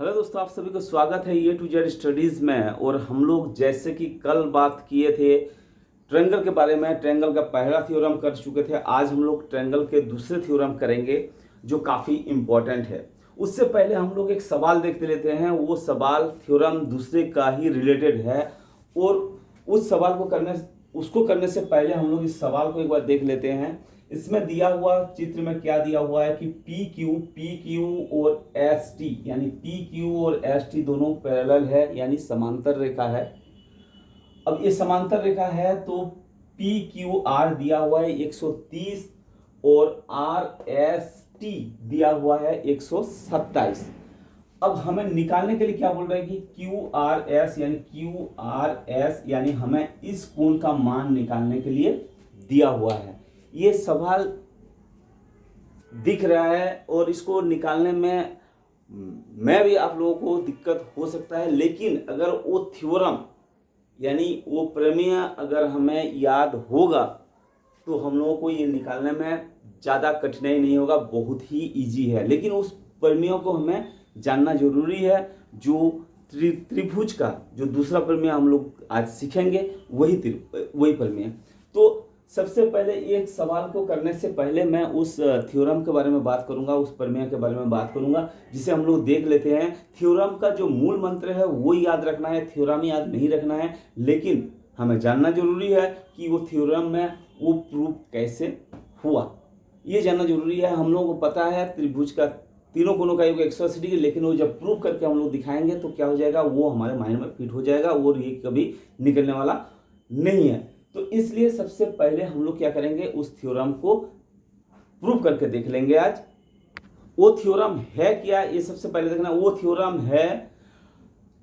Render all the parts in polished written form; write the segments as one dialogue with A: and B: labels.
A: Hello दोस्तों, आप सभी को स्वागत है ए टू जेड स्टडीज़ में। और हम लोग जैसे कि कल बात किए थे ट्रायंगल के बारे में, ट्रायंगल का पहला थ्योरम कर चुके थे। आज हम लोग ट्रायंगल के दूसरे थ्योरम करेंगे जो काफ़ी इम्पोर्टेंट है। उससे पहले हम लोग एक सवाल देखते लेते हैं। वो सवाल थ्योरम दूसरे का ही रिलेटेड है और उस सवाल को करने से पहले हम लोग इस सवाल को एक बार देख लेते हैं। इसमें दिया हुआ चित्र में क्या दिया हुआ है कि पी क्यू और एस टी, यानी पी क्यू और एस टी दोनों पैरेलल है, यानी समांतर रेखा है। अब ये समांतर रेखा है तो पी क्यू आर दिया हुआ है 130 और आर एस टी दिया हुआ है 127। अब हमें निकालने के लिए क्या बोल रहे हैं कि क्यू आर एस यानी हमें इस कोण का मान निकालने के लिए दिया हुआ है। ये सवाल दिख रहा है और इसको निकालने में मैं भी आप लोगों को दिक्कत हो सकता है, लेकिन अगर वो थ्योरम यानी वो प्रमेय अगर हमें याद होगा तो हम लोगों को ये निकालने में ज़्यादा कठिनाई नहीं होगा, बहुत ही इजी है। लेकिन उस प्रमेयों को हमें जानना जरूरी है। जो त्रिभुज का जो दूसरा प्रमेय हम लोग आज सीखेंगे वही प्रमेय। तो सबसे पहले एक सवाल को करने से पहले मैं उस थ्योरम के बारे में बात करूंगा, उस प्रमेय के बारे में बात करूंगा जिसे हम लोग देख लेते हैं। थ्योरम का जो मूल मंत्र है वो याद रखना है, थ्योरम याद नहीं रखना है, लेकिन हमें जानना जरूरी है कि वो थ्योरम में वो प्रूफ कैसे हुआ, ये जानना जरूरी है। हम लोगों को पता है त्रिभुज का तीनों कोणों का योग 180 डिग्री, लेकिन वो जब प्रूफ करके हम लोग दिखाएंगे तो क्या हो जाएगा, वो हमारे माइंड में फिट हो जाएगा और ये कभी निकलने वाला नहीं है। तो इसलिए सबसे पहले हम लोग क्या करेंगे, उस थ्योरम को प्रूव करके देख लेंगे आज। वो थ्योरम है क्या, ये सबसे पहले देखना। वो थ्योरम है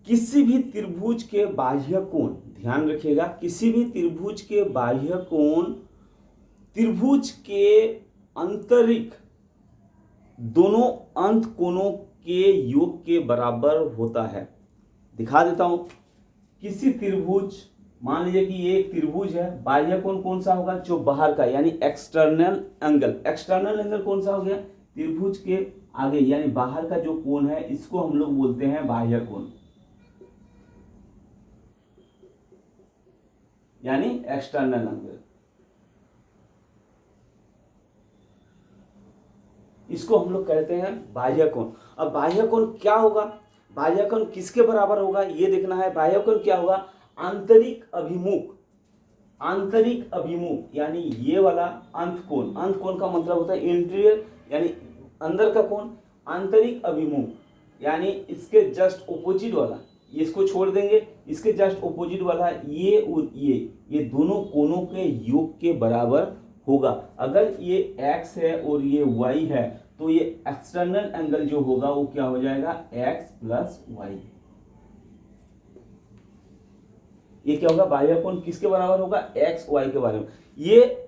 A: किसी भी त्रिभुज के बाह्य कोण, ध्यान रखिएगा, किसी भी त्रिभुज के बाह्य कोण त्रिभुज के आंतरिक दोनों अंत कोणों के योग के बराबर होता है। दिखा देता हूं। किसी त्रिभुज, मान लीजिए कि ये एक त्रिभुज है, बाह्य कोण कौन सा होगा, जो बाहर का यानी एक्सटर्नल एंगल। एक्सटर्नल एंगल कौन सा हो गया, त्रिभुज के आगे यानी बाहर का जो कोण है, इसको हम लोग बोलते हैं बाह्य कोण, यानी एक्सटर्नल एंगल। इसको हम लोग कहते हैं बाह्य कोण। अब बाह्य कोण क्या होगा, बाह्य कोण किसके बराबर होगा, ये देखना है। बाह्य कोण क्या होगा, आंतरिक अभिमुख। आंतरिक अभिमुख यानी ये वाला अंत कोण। अंत कोण का मतलब होता है इंटीरियर, यानी अंदर का कोण। आंतरिक अभिमुख यानी इसके जस्ट ऑपोजिट वाला, इसको छोड़ देंगे, इसके जस्ट ऑपोजिट वाला ये और ये दोनों कोणों के योग के बराबर होगा। अगर ये x है और ये y है तो ये एक्सटर्नल एंगल जो होगा वो क्या हो जाएगा, x प्लस y। ये क्या होगा, बाह्य कोण किसके बराबर होगा, x y के बारे में। ये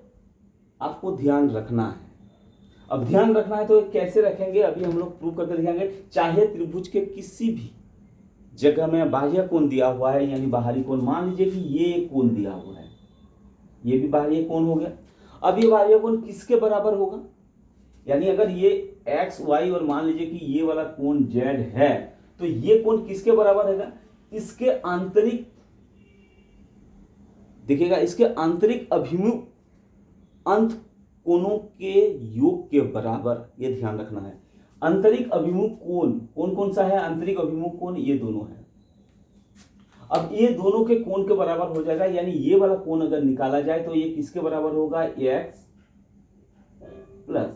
A: आपको ध्यान रखना है। अब ध्यान रखना है तो कैसे रखेंगे, अभी हम लोग प्रूव करके दिखाएंगे। चाहे त्रिभुज के किसी भी जगह में बाह्य कोण दिया हुआ है, यानी बाहरी कोण, मान लीजिए कि ये कोण दिया हुआ है, ये भी बाहरी कोण हो गया। अब ये बाह्य कोण किसके बराबर होगा, यानी अगर ये x y और मान लीजिए कि ये वाला कोण z है तो ये कोण किसके बराबर रहेगा, इसके आंतरिक, देखिएगा, इसके आंतरिक अभिमुख अंत कोणों के योग के बराबर, ये ध्यान रखना है। आंतरिक अभिमुख कोण कौन कौन सा है, आंतरिक अभिमुख कोण ये दोनों है। अब ये दोनों के कोण के बराबर हो जाएगा, यानी ये वाला कोण अगर निकाला जाए तो ये किसके बराबर होगा, x प्लस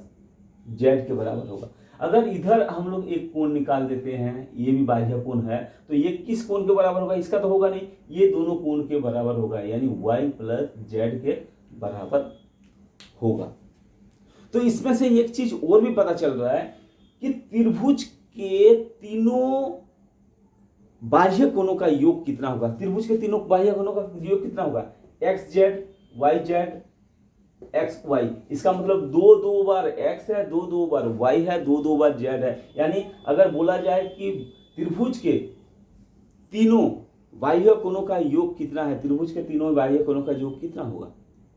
A: z के बराबर होगा। अगर इधर हम लोग एक कोण निकाल देते हैं, ये भी बाह्य कोण है, तो ये किस कोण के बराबर होगा, इसका तो होगा नहीं, ये दोनों कोण के बराबर होगा, यानी y प्लस z के बराबर होगा। तो इसमें से एक चीज और भी पता चल रहा है कि त्रिभुज के तीनों बाह्य कोणों का योग कितना होगा, त्रिभुज के तीनों बाह्य कोणों का योग कितना होगा, X Z Y Z X Y. इसका मतलब दो बार x है, दो बार y है, दो बार z है। यानी अगर बोला जाए कि त्रिभुज के तीनों बाह्य कोणों का योग कितना है, त्रिभुज के तीनों बाह्य कोणों का योग कितना होगा,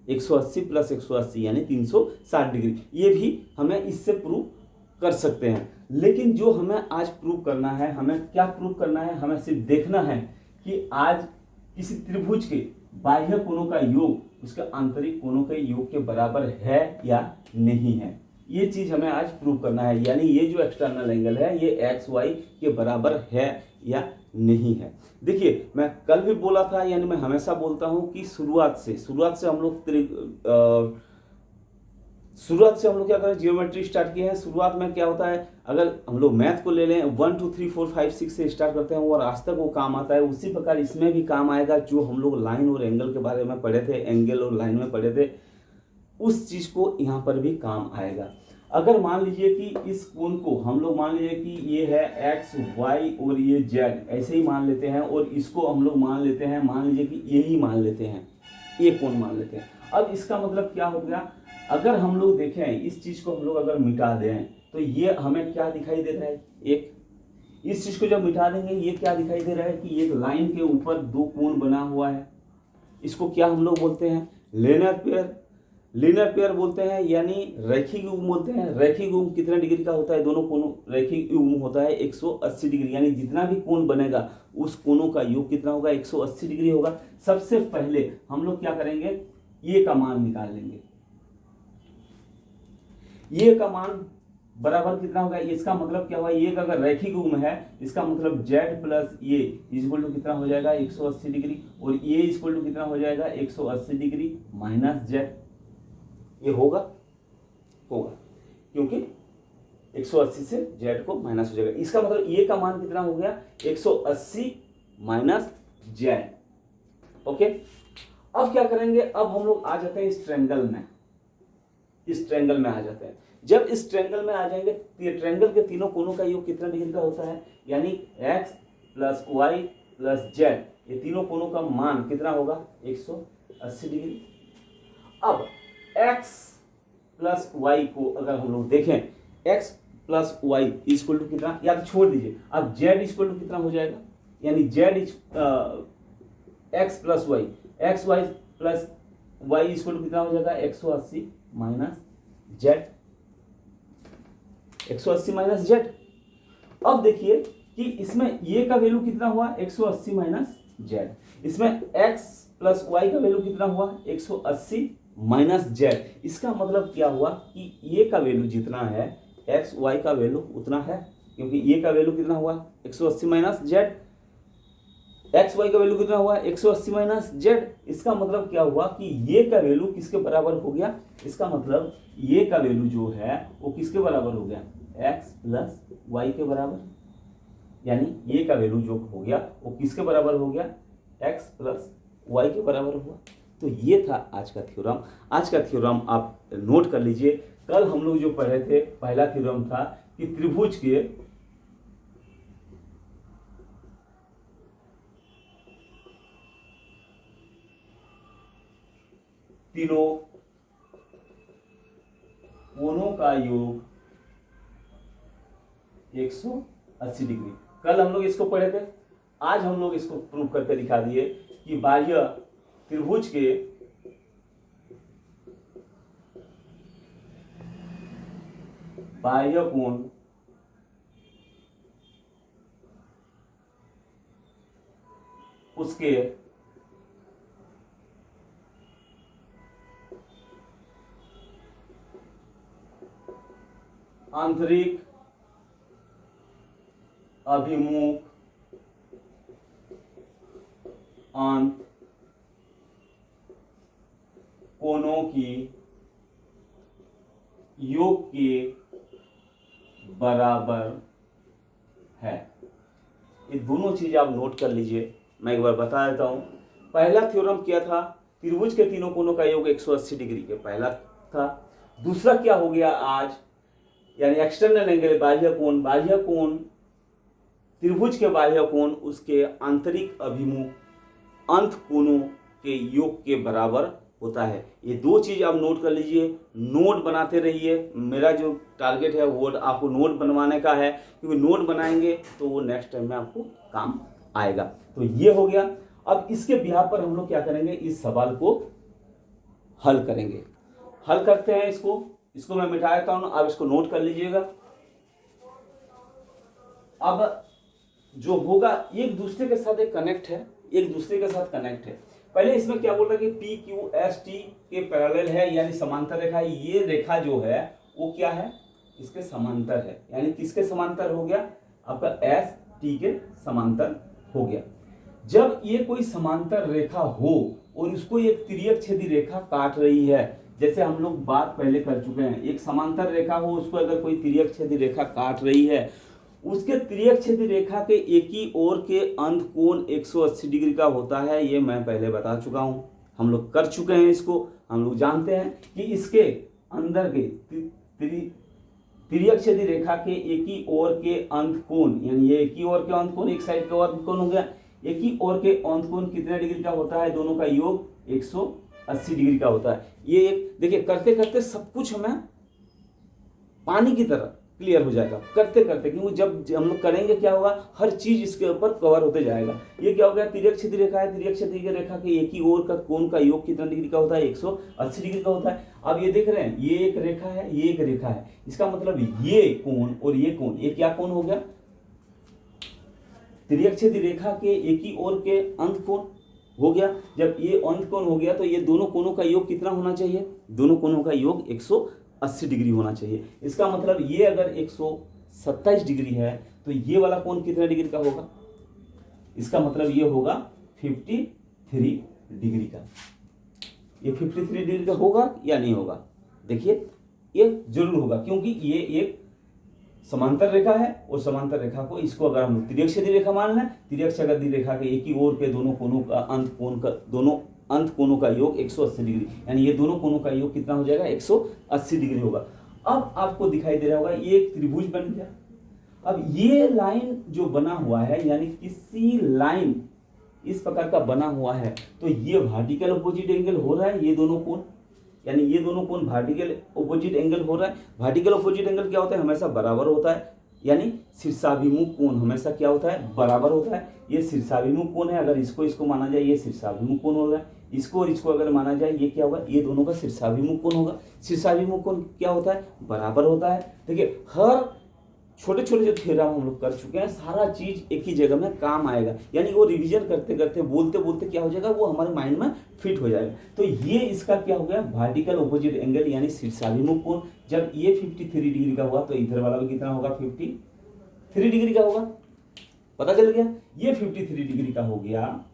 A: 180 प्लस 180 यानी 360 डिग्री। ये भी हमें इससे प्रूव कर सकते हैं। लेकिन जो हमें आज प्रूव करना है, हमें क्या प्रूव करना है, हमें सिर्फ देखना है कि आज किसी त्रिभुज के बाह्य कोणों का योग उसके आंतरिक कोणों के योग के बराबर है या नहीं है। ये चीज हमें आज प्रूव करना है, यानी ये जो एक्सटर्नल एंगल है ये एक्स वाई के बराबर है या नहीं है। देखिए मैं कल भी बोला था, यानी मैं हमेशा बोलता हूं कि शुरुआत से हम लोग क्या करें, जियोमेट्री स्टार्ट किए हैं। शुरुआत में क्या होता है, अगर हम लोग मैथ को ले लें 1 2 3 4 5 6 से स्टार्ट करते हैं और आज तक वो काम आता है, उसी प्रकार इसमें भी काम आएगा। जो हम लोग लाइन और एंगल के बारे में पढ़े थे, एंगल और लाइन में पढ़े थे, उस चीज को यहाँ पर भी काम आएगा। अगर मान लीजिए कि इस कोण को हम लोग मान लीजिए कि ये है एक्स वाई और ये जेड, ऐसे ही मान लेते हैं, और इसको हम लोग मान लेते हैं, मान लीजिए कि यही मान लेते हैं, ये कोण मान लेते हैं। अब इसका मतलब क्या हो गया, अगर हम लोग देखें इस चीज को हम लोग अगर मिटा दें तो ये हमें क्या दिखाई दे रहा है, एक इस चीज को जब मिटा देंगे ये क्या दिखाई दे रहा है कि एक लाइन के ऊपर दो कोण बना हुआ है। इसको क्या हम लोग बोलते हैं, लीनियर पेयर। लीनियर पेयर बोलते हैं, यानी रैखिक युग्म बोलते हैं। रैखिक युग्म कितने डिग्री का होता है, दोनों कोणों रैखिक युग्म होता है 180 डिग्री, यानी जितना भी कोण बनेगा उस कोणों का योग कितना होगा, 180 डिग्री होगा। सबसे पहले हम लोग क्या करेंगे, ये का मान निकाल लेंगे। ये का मान बराबर कितना होगा, इसका मतलब क्या हुआ, ये का अगर रैखिक युग्म है इसका मतलब z प्लस ये इक्वल टू कितना हो जाएगा 180 डिग्री, और ये इक्वल टू कितना हो जाएगा 180 डिग्री माइनस z। ये होगा क्योंकि 180 से z को माइनस हो जाएगा। इसका मतलब ये का मान कितना हो गया 180 माइनस z। ओके, अब क्या करेंगे, अब हम लोग आ जाते हैं इस ट्रायंगल में। इस ट्रायंगल में आ जाते हैं, जब इस ट्रायंगल में आ जाएंगे, ट्रायंगल के तीनों कोणों का योग कितना डिग्री का होता है, यानी x plus Y plus Z, ये तीनों कोणों का मान कितना होगा 180 डिग्री। अब x प्लस वाई को अगर हम लोग देखें, x plus Y equal to कितना, या तो छोड़ दीजिए, अब z इक्वल टू कितना हो जाएगा, यानी z x plus Y, X Y plus Y equal to कितना हो जाएगा 180 माइनस जेड, 180 माइनस जेड। अब देखिए कि इसमें ये का वैल्यू कितना हुआ 180 माइनस जेड, इसमें x प्लस वाई का वैल्यू कितना हुआ 180 माइनस जेड। इसका मतलब क्या हुआ कि ये का वैल्यू जितना है x y का वैल्यू उतना है, क्योंकि ये का वैल्यू कितना हुआ 180 माइनस जेड, एक्स वाई का वैल्यू कितना हुआ 180 माइनस जेड। इसका मतलब क्या हुआ कि ये का वैल्यू किसके बराबर हो गया, इसका मतलब ये का वैल्यू जो है वो किसके बराबर हो गया x प्लस वाई के बराबर, यानी ये का वैल्यू जो हो गया वो किसके बराबर हो गया x प्लस वाई के बराबर हुआ। तो ये था आज का थ्योरम। आज का थ्योरम आप नोट कर लीजिए। कल हम लोग जो पढ़े थे, पहला थ्योरम था कि त्रिभुज के तीनों कोणों का योग 180 डिग्री। कल हम लोग इसको पढ़े थे, आज हम लोग इसको प्रूव करके दिखा दिए कि बाह्य त्रिभुज के बाह्य कोण उसके आंतरिक अभिमुख अंत कोणों की योग के बराबर है। ये दोनों चीज आप नोट कर लीजिए। मैं एक बार बता देता हूं। पहला थ्योरम क्या था, त्रिभुज के तीनों कोणों का योग 180 डिग्री के, पहला था। दूसरा क्या हो गया आज, यानी एक्सटर्नल एंगल बाह्य कोण, बाह्य कोण त्रिभुज के बाह्य कोण उसके आंतरिक अभिमुख अंत कोणों के योग के बराबर होता है। ये दो चीज आप नोट कर लीजिए, नोट बनाते रहिए। मेरा जो टारगेट है वो आपको नोट बनवाने का है, क्योंकि नोट बनाएंगे तो वो नेक्स्ट टाइम में आपको काम आएगा। तो ये हो गया। अब इसके बिहार पर हम लोग क्या करेंगे, इस सवाल को हल करेंगे। हल करते हैं इसको मैं मिटा देता हूं, आप इसको नोट कर लीजिएगा। अब जो होगा एक दूसरे के साथ एक कनेक्ट है, एक दूसरे के साथ कनेक्ट है। पहले इसमें क्या बोल रहा है कि पी क्यू एस टी के पैरेलल है, यानी समांतर रेखा है। ये रेखा जो है वो क्या है, इसके समांतर है, यानी किसके समांतर हो गया, आपका एस टी के समांतर हो गया। जब ये कोई समांतर रेखा हो और उसको एक तिर्यक छेदी रेखा काट रही है, जैसे हम लोग बात पहले कर चुके हैं, एक समांतर रेखा हो उसको अगर कोई तिर्यक छेदी रेखा काट रही है, उसके तिर्यक छेदी रेखा के एक ही ओर के अंत कोण 180 डिग्री का होता है। ये मैं पहले बता चुका हूं, हम लोग कर चुके हैं इसको, हम लोग जानते हैं कि इसके अंदर के तिर्यक छेदी रेखा के एक ही ओर के अंत कोण, यानी ये एक ही ओर के अंत कोण, एक साइड का अंत कोण हो गया, एक ही ओर के अंत कोण कितने डिग्री का होता है, दोनों का योग 180 डिग्री का होता है। ये एक देखिए करते करते सब कुछ हमें पानी की तरह क्लियर हो जाएगा करते करते, क्योंकि जब हम लोग करेंगे क्या होगा, हर चीज इसके ऊपर कवर होते जाएगा। ये क्या हो गया, तिर्यक छेदी रेखा है, तिर्यक छेदी रेखा के एक ही ओर का कोण का योग कितना डिग्री का होता है, 180 डिग्री का होता है। अब ये देख रहे हैं, ये एक रेखा है, ये एक रेखा है, इसका मतलब ये कोण और ये कोण, ये क्या कोण हो गया, तिर्यक छेदी रेखा के एक ही ओर के अंत कोण हो गया। जब ये अंत कोण हो गया तो ये दोनों कोणों का योग कितना होना चाहिए, दोनों कोणों का योग 180 डिग्री होना चाहिए। इसका मतलब ये अगर 127 डिग्री है तो ये वाला कोण कितने डिग्री का होगा, इसका मतलब ये होगा 53 डिग्री का। ये 53 डिग्री का होगा या नहीं होगा, देखिए ये जरूर होगा, क्योंकि ये एक समांतर रेखा है और समांतर रेखा को इसको अगर हम तिर्यक छेदी रेखा मान लें, तिर्यक छेदी रेखा के एक ही ओर के दोनों कोणों का अंत कोण का दोनों अंत कोणों का योग 180 डिग्री, यानी ये दोनों कोणों का योग कितना हो जाएगा, 180 डिग्री होगा। अब आपको दिखाई दे रहा होगा ये एक त्रिभुज बन गया। अब ये लाइन जो बना हुआ है, यानी किसी लाइन इस प्रकार का बना हुआ है, तो ये वर्टिकल अपोजिट एंगल हो रहा है, ये दोनों कोण, यानी ये दोनों कोण वर्टिकल अपोजिट एंगल हो रहा है। वर्टिकल अपोजिट एंगल क्या होता है, हमेशा बराबर होता है, यानी शीर्षाभिमुख कोण हमेशा क्या होता है, बराबर होता है। ये शीर्षाभिमुख कोण है, अगर इसको माना जाए ये शीर्षाभिमुख कोण होगा, इसको और इसको अगर माना जाए ये क्या होगा, ये दोनों का शीर्षाभिमुख कोण होगा। शीर्षाभिमुख कोण क्या होता है, बराबर होता है। देखिए हर छोटे छोटे जो थ्योरम हम लोग कर चुके हैं, सारा चीज एक ही जगह में काम आएगा, यानी वो रिवीजन करते करते बोलते बोलते क्या हो जाएगा, वो हमारे माइंड में फिट हो जाएगा। तो ये इसका क्या हो गया, वर्टिकल अपोजिट एंगल यानी शीर्षाभिमुख कोण। जब ये 53 डिग्री का हुआ तो इधर वाला भी कितना होगा, 53 डिग्री का होगा, पता चल गया। ये 53 डिग्री का हो गया।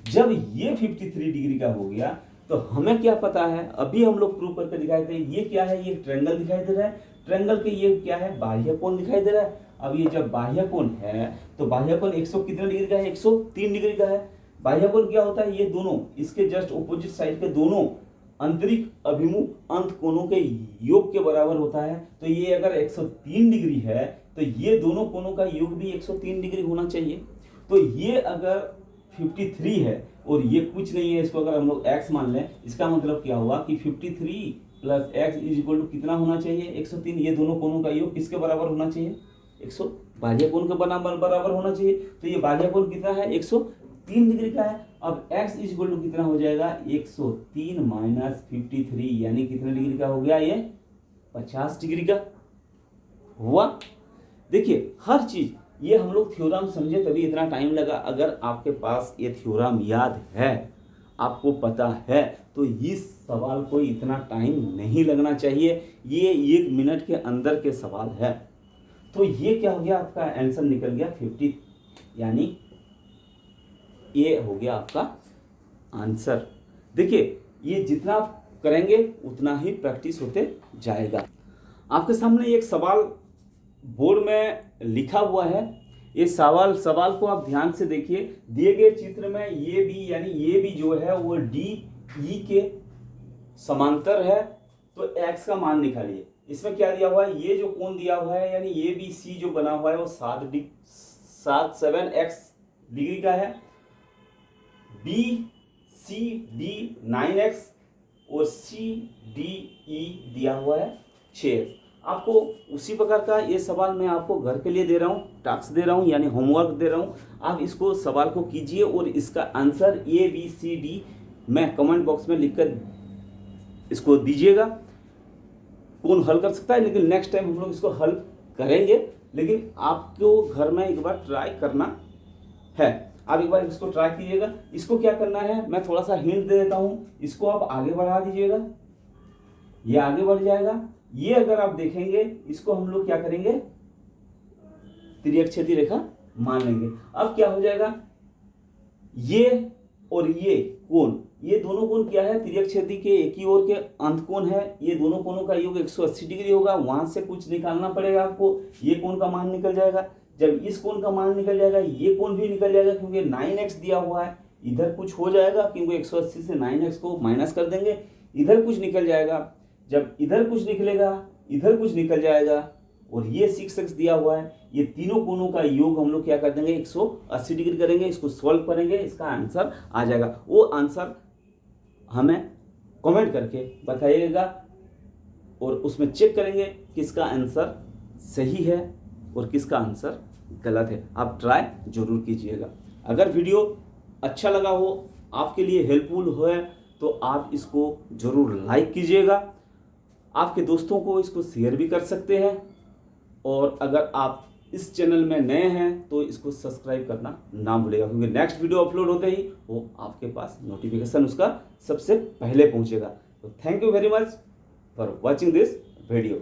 A: जब ये 53 डिग्री का हो गया तो हमें क्या पता है, अभी हम लोग प्रूव करके दिखाए थे, ये क्या है, ये ट्रायंगल दिखाई दे रहा है, ट्रायंगल के ये क्या है, बाह्य कोण दिखाई दे रहा है। अब ये जब बाह्य कोण है तो बाह्य कोण 100 कितने डिग्री का है, 103 डिग्री का है। बाह्य कोण क्या होता है, ये दोनों इसके जस्ट ऑपोजिट साइड के दोनों आंतरिक अभिमुख अंत कोणों के योग के बराबर होता है। तो ये अगर 103 डिग्री है तो ये दोनों कोणों का योग भी 103 डिग्री होना चाहिए। तो ये अगर 53 है और ये कुछ नहीं है, इसको अगर हम लोग x मान लें, इसका मतलब क्या हुआ कि 53 plus x is equal to कितना होना चाहिए, 103। ये दोनों कोणों का योग किसके बराबर होना चाहिए, 100 बाह्य कोण के बराबर होना चाहिए। तो ये बाह्य कोण कितना है, 103 डिग्री का है। अब x इज इक्वल टू कितना हो जाएगा, 103 माइनस 53, यानी कितने डिग्री का हो गया, ये 50 डिग्री का हुआ। देखिए हर चीज ये हम लोग थ्योरम समझे तभी इतना टाइम लगा। अगर आपके पास ये थ्योरम याद है, आपको पता है, तो इस सवाल को इतना टाइम नहीं लगना चाहिए। ये 1 मिनट के अंदर के सवाल है। तो ये क्या हो गया, आपका आंसर निकल गया 50, यानी ये हो गया आपका आंसर। देखिए ये जितना आप करेंगे उतना ही प्रैक्टिस होते जाएगा। आपके सामने एक सवाल बोर्ड में लिखा हुआ है, ये सवाल को आप ध्यान से देखिए। दिए गए चित्र में ये भी, यानी ये भी जो है वो डी ई के समांतर है, तो x का मान निकालिए। इसमें क्या दिया हुआ है, ये जो कोण दिया हुआ है, यानी ये बी सी जो बना हुआ है वो 7x डिग्री का है, बी सी डी 9x और सी डी ई दिया हुआ है 6x। आपको उसी प्रकार का ये सवाल मैं आपको घर के लिए दे रहा हूँ, टास्क दे रहा हूँ, यानी होमवर्क दे रहा हूँ। आप इसको सवाल को कीजिए और इसका answer A B C D मैं कमेंट बॉक्स में लिखकर इसको दीजिएगा। कौन हल कर सकता है, लेकिन नेक्स्ट टाइम हम लोग इसको हल करेंगे। लेकिन आपको घर में एक बार ट्राई करना है। आप एक बार इसको ट्राई कीजिएगा। इसको क्या करना है, मैं थोड़ा सा हिंट दे देता हूँ। इसको आप आगे बढ़ा दीजिएगा, ये आगे बढ़ जाएगा। ये अगर आप देखेंगे, इसको हम लोग क्या करेंगे, तिर्यक-छेदी रेखा मान लेंगे। अब क्या हो जाएगा, ये और ये कोण, ये दोनों कोण क्या है, तिर्यक-छेदी के एक ही ओर के अंत कोण है। ये दोनों कोणों का योग 180 डिग्री होगा। वहां से कुछ निकालना पड़ेगा आपको, ये कोण का मान निकल जाएगा। जब इस कोण का मान निकल जाएगा, ये कोण भी निकल जाएगा, क्योंकि 9x दिया हुआ है। इधर कुछ हो जाएगा, क्योंकि 180 से 9x को माइनस कर देंगे, इधर कुछ निकल जाएगा। जब इधर कुछ निकलेगा, इधर कुछ निकल जाएगा, और ये 6x दिया हुआ है। ये तीनों कोणों का योग हम लोग क्या कर देंगे, 180 डिग्री करेंगे। इसको सॉल्व करेंगे, इसका आंसर आ जाएगा। वो आंसर हमें कमेंट करके बताइएगा, और उसमें चेक करेंगे किसका आंसर सही है और किसका आंसर गलत है। आप ट्राई जरूर कीजिएगा। अगर वीडियो अच्छा लगा हो, आपके लिए हेल्पफुल हो, तो आप इसको जरूर लाइक कीजिएगा। आपके दोस्तों को इसको शेयर भी कर सकते हैं। और अगर आप इस चैनल में नए हैं तो इसको सब्सक्राइब करना ना भूलेगा, क्योंकि नेक्स्ट वीडियो अपलोड होते ही वो आपके पास नोटिफिकेशन उसका सबसे पहले पहुंचेगा। तो thank you very much for watching this video.